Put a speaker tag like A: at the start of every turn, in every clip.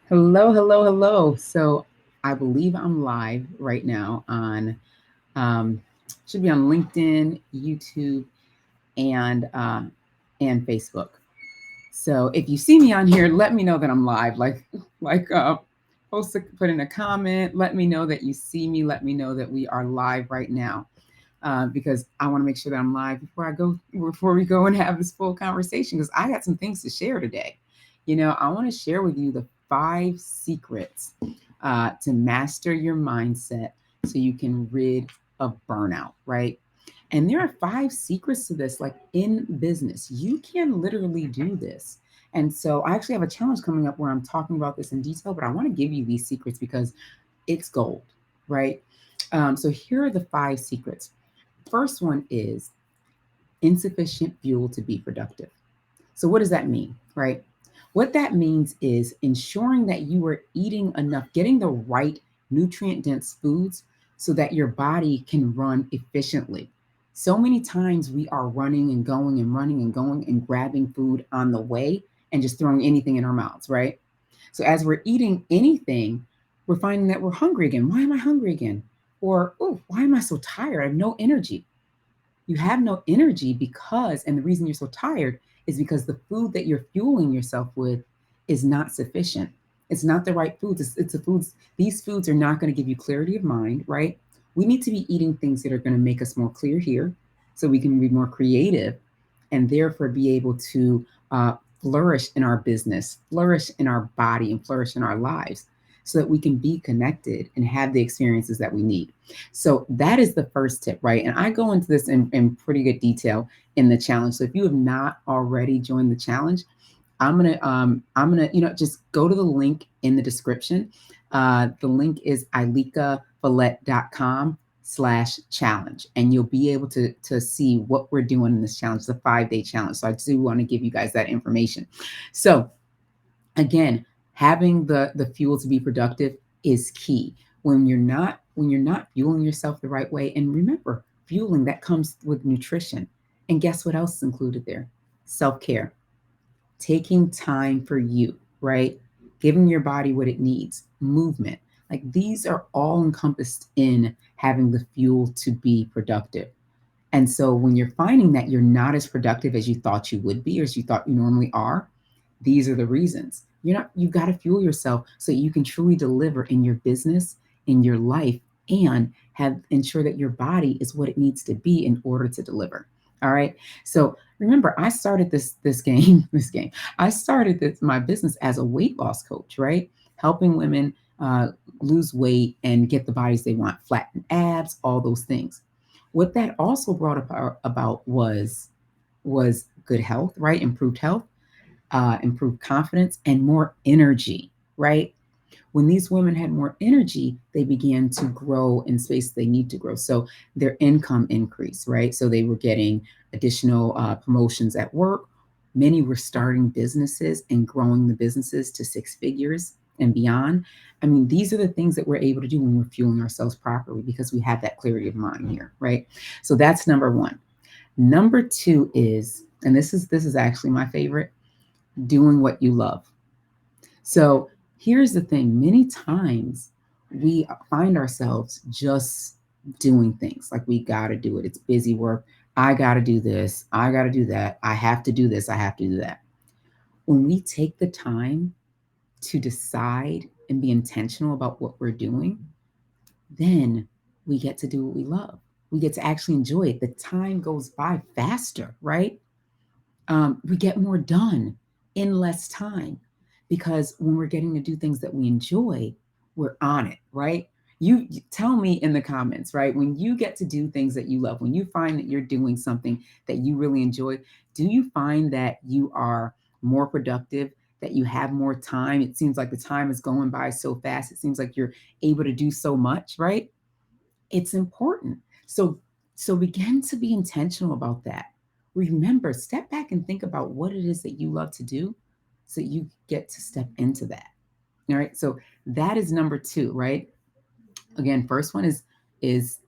A: Hello, hello, hello. So I believe I'm live right now on um, should be on LinkedIn, YouTube, and and Facebook. So if you see me on here, let me know that I'm live. Like post put in a comment. Let me know that you see me. Let me know that we are live right now. Because I want to make sure that I'm live before we go and have this full conversation because I got some things to share today. I want to share with you the 5 secrets to master your mindset so you can rid of burnout, right? And there are 5 secrets to this, like in business. You can literally do this. And so I actually have a challenge coming up where I'm talking about this in detail, but I want to give you these secrets because it's gold, right? So here are the 5 secrets. First one is insufficient fuel to be productive. So, what does that mean, right? What that means is ensuring that you are eating enough, getting the right nutrient dense foods so that your body can run efficiently. So many times we are running and going and running and going and grabbing food on the way and just throwing anything in our mouths, right? So, as we're eating anything, we're finding that we're hungry again. Why am I hungry again? Or, oh, why am I so tired? I have no energy. You have no energy because, and the reason you're so tired is because the food that you're fueling yourself with is not sufficient. It's not the right foods. It's the foods, these foods are not going to give you clarity of mind, right? We need to be eating things that are going to make us more clear here so we can be more creative and therefore be able to uh, flourish in our business, flourish in our body, and flourish in our lives so that we can be connected and have the experiences that we need. So that is the first tip, right? And I go into this in pretty good detail in the challenge. So if you have not already joined the challenge, I'm gonna just go to the link in the description. The link is ilikafalette.com/challenge, and you'll be able to see what we're doing in this challenge, the 5-day challenge. So I do want to give you guys that information. So again, having the fuel to be productive is key. When you're not fueling yourself the right way, and remember, fueling that comes with nutrition. And guess what else is included there? Self-care, taking time for you, right? Giving your body what it needs, movement. Like these are all encompassed in having the fuel to be productive. And so when you're finding that you're not as productive as you thought you would be, or as you thought you normally are, these are the reasons. You've got to fuel yourself so you can truly deliver in your business, in your life, and have ensure that your body is what it needs to be in order to deliver. All right. So remember, I started this game, this game. I started my business as a weight loss coach, right? Helping women uh, lose weight and get the bodies they want, flatten abs, all those things. What that also brought about was good health, right? Improved health, improved confidence, and more energy, right? When these women had more energy, they began to grow in space they need to grow. So their income increased, right? So they were getting additional promotions at work. Many were starting businesses and growing the businesses to 6 figures and beyond. I mean, these are the things that we're able to do when we're fueling ourselves properly because we have that clarity of mind here, right? So that's number one. Number two is, and this is actually my favorite, doing what you love. So here's the thing, many times we find ourselves just doing things like we got to do it. It's busy work. I got to do this. I got to do that. I have to do this. I have to do that. When we take the time to decide and be intentional about what we're doing, then we get to do what we love. We get to actually enjoy it. The time goes by faster, right? We get more done in less time because when we're getting to do things that we enjoy, we're on it, right? You tell me in the comments, right? When you get to do things that you love, when you find that you're doing something that you really enjoy, do you find that you are more productive, that you have more time? It seems like the time is going by so fast. It seems like you're able to do so much, right? It's important. So begin to be intentional about that. Remember, step back and think about what it is that you love to do so you get to step into that. All right. So that is number two, right? Again, first one is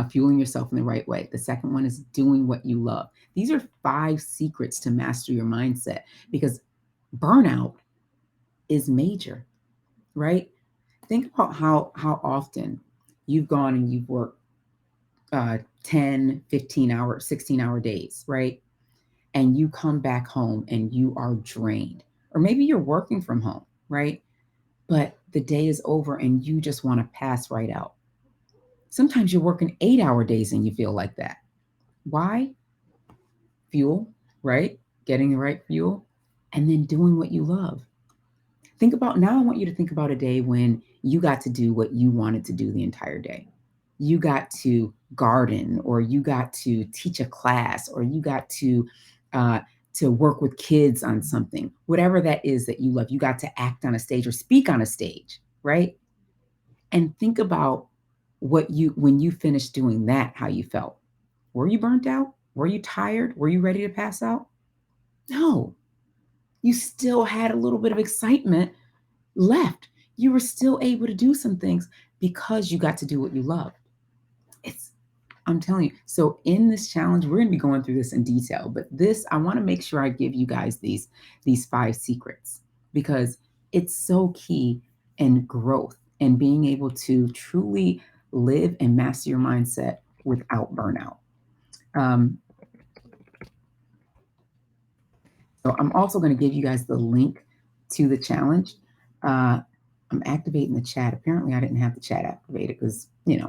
A: fueling yourself in the right way. The second one is doing what you love. These are 5 secrets to master your mindset because burnout is major. right? Think about how often you've gone and you've worked 10, 15 hour, 16-hour days, right? And you come back home and you are drained. Or maybe you're working from home, right? But the day is over and you just want to pass right out. Sometimes you're working 8-hour days and you feel like that. Why? Fuel, right? Getting the right fuel and then doing what you love. Think about now, I want you to think about a day when you got to do what you wanted to do the entire day. You got to garden, or you got to teach a class, or you got uh, to work with kids on something, whatever that is that you love. You got to act on a stage or speak on a stage, right? And think about what you when you finished doing that, how you felt. Were you burnt out? Were you tired? Were you ready to pass out? No, you still had a little bit of excitement left. You were still able to do some things because you got to do what you love. It's I'm telling you. So in this challenge, we're going to be going through this in detail, but this I want to make sure I give you guys these 5 secrets because it's so key in growth and being able to truly live and master your mindset without burnout. Um, So I'm also going to give you guys the link to the challenge. Uh, I'm activating the chat. Apparently, I didn't have the chat activated because,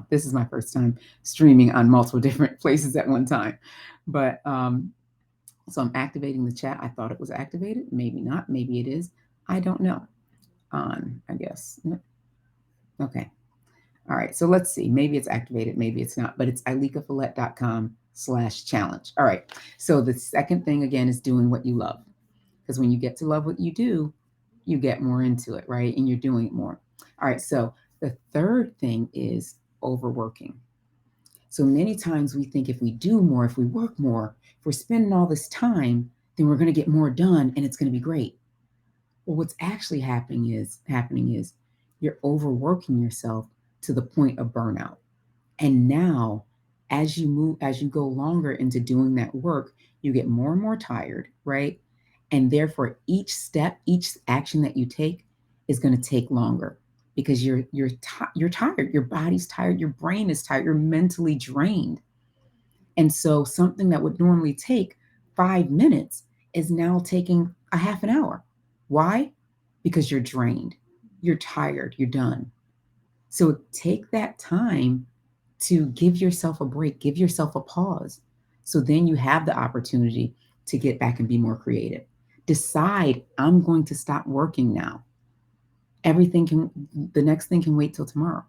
A: this is my first time streaming on multiple different places at one time. But so I'm activating the chat. I thought it was activated. Maybe not. Maybe it is. I don't know. On, I guess. Okay. All right. So let's see. Maybe it's activated. Maybe it's not. But it's ilekafalette.com/challenge. All right. So the second thing, again, is doing what you love. Because when you get to love what you do, you get more into it, right? And you're doing it more. All right. So the third thing is overworking. So many times we think if we do more, if we work more, if we're spending all this time, then we're going to get more done and it's going to be great. Well, what's actually happening is you're overworking yourself to the point of burnout. And now, as you go longer into doing that work, you get more and more tired, right? And therefore, each step, each action that you take is going to take longer because you're tired. Your body's tired. Your brain is tired. You're mentally drained. And so, something that would normally take 5 minutes is now taking a half an hour. Why? Because you're drained. You're tired. You're done. So take that time to give yourself a break, give yourself a pause. So then you have the opportunity to get back and be more creative. Decide, I'm going to stop working now. The next thing can wait till tomorrow,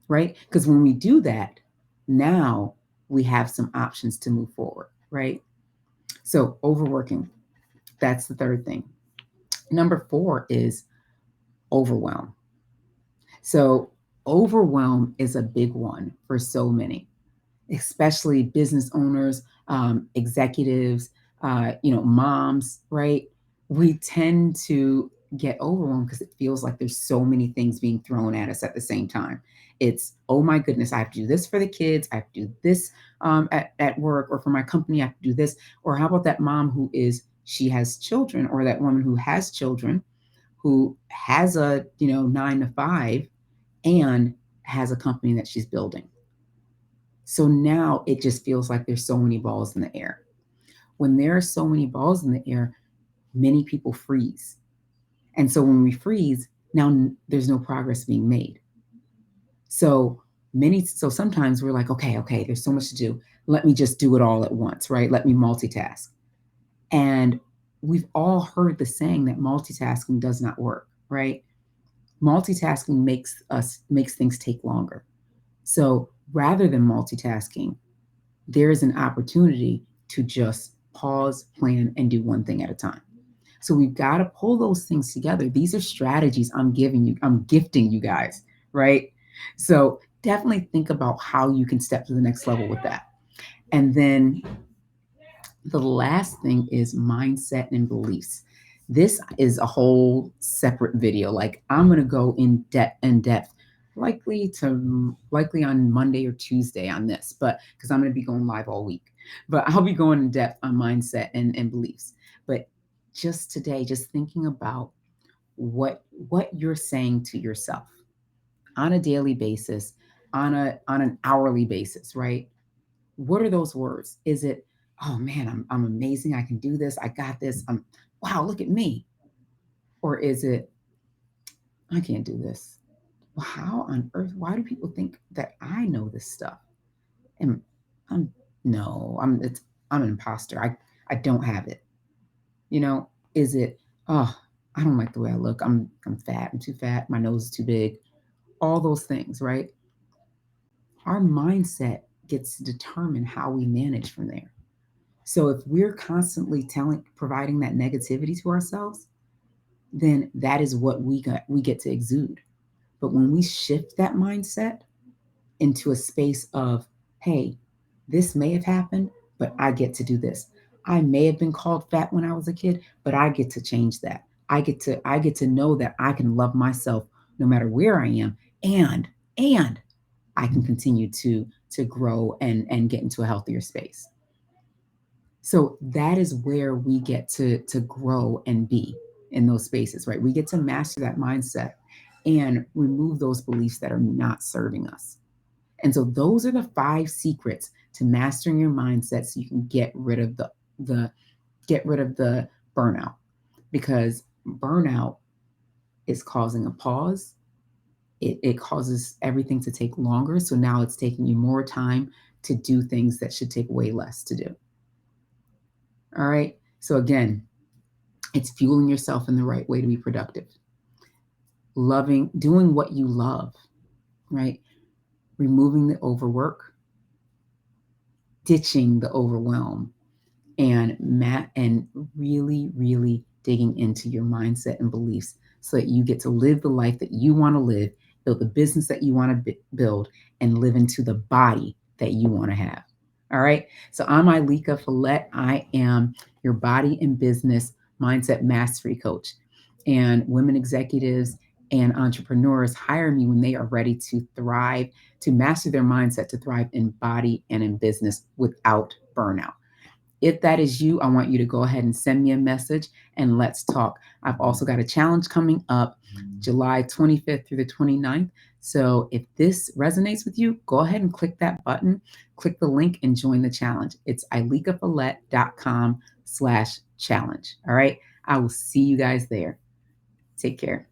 A: right? Because when we do that, now we have some options to move forward, right? So overworking, that's the third thing. Number 4 is overwhelm. So overwhelm is a big one for so many, especially business owners, executives, moms, right? We tend to get overwhelmed because it feels like there's so many things being thrown at us at the same time. It's, oh my goodness, I have to do this for the kids. I have to do this at work, or for my company, I have to do this. Or how about that mom she has children, or that woman who has children, who has a, 9 to 5 and has a company that she's building. So now it just feels like there's so many balls in the air. When there are so many balls in the air, many people freeze. And so when we freeze, now there's no progress being made. So sometimes we're like, okay, there's so much to do. Let me just do it all at once, right? Let me multitask. And we've all heard the saying that multitasking does not work, right? Multitasking makes things take longer. So rather than multitasking, there is an opportunity to just pause, plan, and do one thing at a time. So we've got to pull those things together. These are strategies I'm gifting you guys, right? So definitely think about how you can step to the next level with that. And then the last thing is mindset and beliefs. This is a whole separate video. Like, I'm going to go in depth likely on Monday or Tuesday on this, but because I'm going to be going live all week. But I'll be going in depth on mindset and beliefs. But just today, just thinking about what you're saying to yourself on a daily basis, on an hourly basis, right? What are those words? Is it, oh man, I'm amazing, I can do this, I got this, wow, look at me? Or is it, I can't do this? Well, how on earth, why do people think that I know this stuff? And I'm no, I'm an imposter. I don't have it. You know, is it, oh, I don't like the way I look. I'm fat, I'm too fat, my nose is too big. All those things, right? Our mindset gets to determine how we manage from there. So if we're constantly providing that negativity to ourselves, then that is what we get to exude. But when we shift that mindset into a space of, hey, this may have happened, but I get to do this. I may have been called fat when I was a kid, but I get to change that. I get to know that I can love myself no matter where I am, and I can continue to grow and get into a healthier space. So that is where we get to grow and be in those spaces, right? We get to master that mindset and remove those beliefs that are not serving us. And so those are the 5 secrets to mastering your mindset so you can the get rid of the burnout, because burnout is causing a pause. It causes everything to take longer. So now it's taking you more time to do things that should take way less to do. All right. So again, it's fueling yourself in the right way to be productive. Doing what you love, right? Removing the overwork, ditching the overwhelm, and really, really digging into your mindset and beliefs so that you get to live the life that you want to live, build the business that you want to build, and live into the body that you want to have. All right. So I'm Ileka Falette. I am your body and business mindset mastery coach. And women executives and entrepreneurs hire me when they are ready to thrive, to master their mindset, to thrive in body and in business without burnout. If that is you, I want you to go ahead and send me a message and let's talk. I've also got a challenge coming up July 25th through the 29th. So if this resonates with you, go ahead and click that button, click the link and join the challenge. It's ilekafalette.com/challenge. All right. I will see you guys there. Take care.